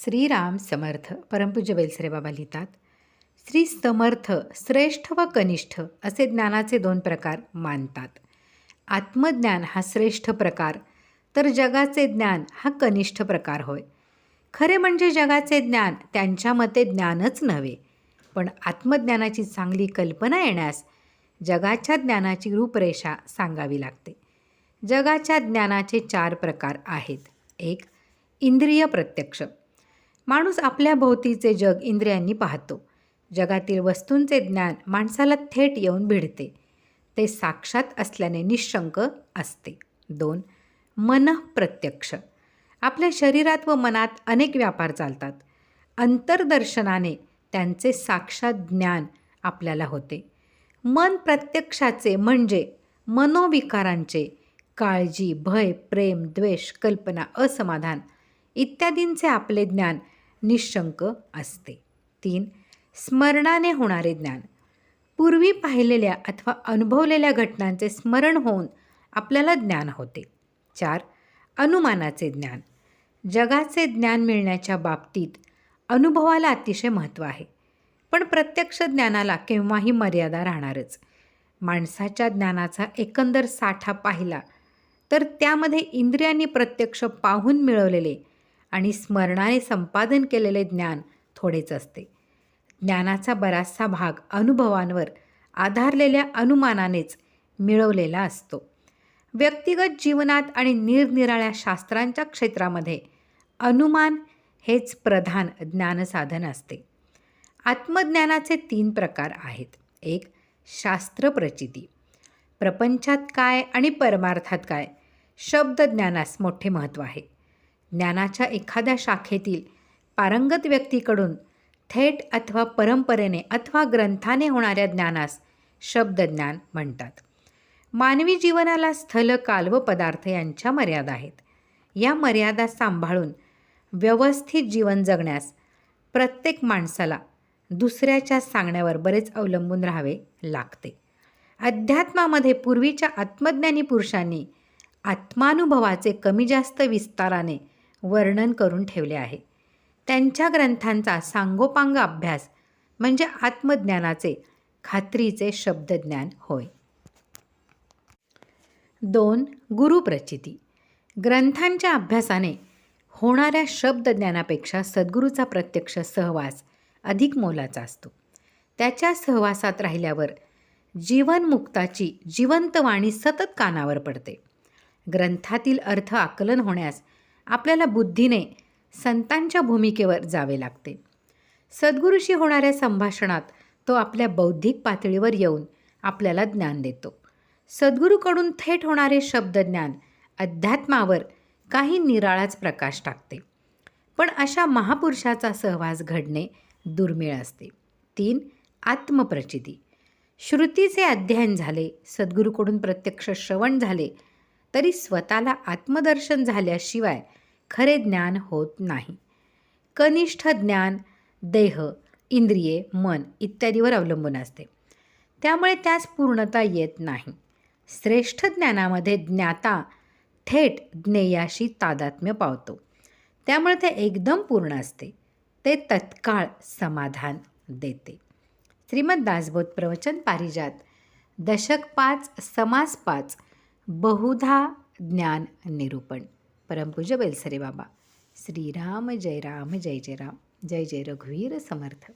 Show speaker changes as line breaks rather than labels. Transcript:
श्रीराम समर्थ. परमपूज्य बेलसरे बाबा लिहितात, श्री समर्थ श्रेष्ठ व कनिष्ठ असे ज्ञानाचे दोन प्रकार मानतात. आत्मज्ञान हा श्रेष्ठ प्रकार, तर जगाचे ज्ञान हा कनिष्ठ प्रकार होय. खरे म्हणजे जगाचे ज्ञान त्यांच्या मते ज्ञानच नव्हे, पण आत्मज्ञानाची चांगली कल्पना येण्यास जगाच्या ज्ञानाची रूपरेषा सांगावी लागते. जगाच्या ज्ञानाचे 4 प्रकार आहेत. 1. इंद्रिय प्रत्यक्ष. माणूस आपल्या भोवतीचे जग इंद्रियांनी पाहतो. जगातील वस्तूंचे ज्ञान माणसाला थेट येऊन भिडते. ते साक्षात असल्याने निःशंक असते. 2. मनःप्रत्यक्ष. आपल्या शरीरात व मनात अनेक व्यापार चालतात. अंतर्दर्शनाने त्यांचे साक्षात ज्ञान आपल्याला होते. मन प्रत्यक्षाचे म्हणजे मनोविकारांचे, काळजी, भय, प्रेम, द्वेष, कल्पना, असमाधान इत्यादींचे आपले ज्ञान निःशंक असते. 3. स्मरणाने होणारे ज्ञान. पूर्वी पाहिलेल्या अथवा अनुभवलेल्या घटनांचे स्मरण होऊन आपल्याला ज्ञान होते. 4. अनुमानाचे ज्ञान. जगाचे ज्ञान मिळण्याच्या बाबतीत अनुभवाला अतिशय महत्त्व आहे, पण प्रत्यक्ष ज्ञानाला केव्हाही मर्यादा राहणारच. माणसाच्या ज्ञानाचा एकंदर साठा पाहिला तर त्यामध्ये इंद्रियांनी प्रत्यक्ष पाहून मिळवलेले आणि स्मरणाने संपादन केलेले ज्ञान थोडेच असते. ज्ञानाचा बराचसा भाग अनुभवांवर आधारलेल्या अनुमानानेच मिळवलेला असतो. व्यक्तिगत जीवनात आणि निरनिराळ्या शास्त्रांच्या क्षेत्रामध्ये अनुमान हेच प्रधान ज्ञानसाधन असते. आत्मज्ञानाचे 3 प्रकार आहेत. 1. शास्त्रप्रचिती. प्रपंचात काय आणि परमार्थात काय शब्दज्ञानास मोठे महत्त्व आहे. ज्ञानाच्या एखाद्या शाखेतील पारंगत व्यक्तीकडून थेट अथवा परंपरेने अथवा ग्रंथाने होणाऱ्या ज्ञानास शब्दज्ञान म्हणतात. मानवी जीवनाला स्थल, काल व पदार्थ यांच्या मर्यादा आहेत. या मर्यादा सांभाळून व्यवस्थित जीवन जगण्यास प्रत्येक माणसाला दुसऱ्याच्या सांगण्यावर बरेच अवलंबून राहावे लागते. अध्यात्मामध्ये पूर्वीच्या आत्मज्ञानी पुरुषांनी आत्मानुभवाचे कमी जास्त विस्ताराने वर्णन करून ठेवले आहे. त्यांच्या ग्रंथांचा सांगोपांग अभ्यास म्हणजे आत्मज्ञानाचे खात्रीचे शब्दज्ञान होय. 2. गुरुप्रचिती. ग्रंथांच्या अभ्यासाने होणाऱ्या शब्दज्ञानापेक्षा सद्गुरूचा प्रत्यक्ष सहवास अधिक मोलाचा असतो. त्याच्या सहवासात राहिल्यावर जीवनमुक्ताची जिवंत वाणी सतत कानावर पडते. ग्रंथातील अर्थ आकलन होण्यास आपल्याला बुद्धीने संतांच्या भूमिकेवर जावे लागते. सद्गुरूशी होणाऱ्या संभाषणात तो आपल्या बौद्धिक पातळीवर येऊन आपल्याला ज्ञान देतो. सद्गुरूकडून थेट होणारे शब्दज्ञान अध्यात्मावर काही निराळाच प्रकाश टाकते, पण अशा महापुरुषाचा सहवास घडणे दुर्मिळ असते. 3. आत्मप्रचिती. श्रुतीचे अध्ययन झाले, सद्गुरूकडून प्रत्यक्ष श्रवण झाले, तरी स्वतःला आत्मदर्शन झाल्याशिवाय खरे ज्ञान होत नाही. कनिष्ठ ज्ञान देह, इंद्रिये, मन इत्यादीवर अवलंबून असते, त्यामुळे त्यास पूर्णता येत नाही. श्रेष्ठ ज्ञानामध्ये ज्ञाता थेट ज्ञेयाशी तादात्म्य पावतो, त्यामुळे ते एकदम पूर्ण असते. ते तत्काळ समाधान देते. श्रीमद दासबोध प्रवचन पारिजात, दशक 5, समास 5, बहुधा ज्ञान निरूपण. परमपूज्य बेलसरे बाबा. श्रीराम जय राम, जय जय राम, जय जय रघुवीर समर्थ.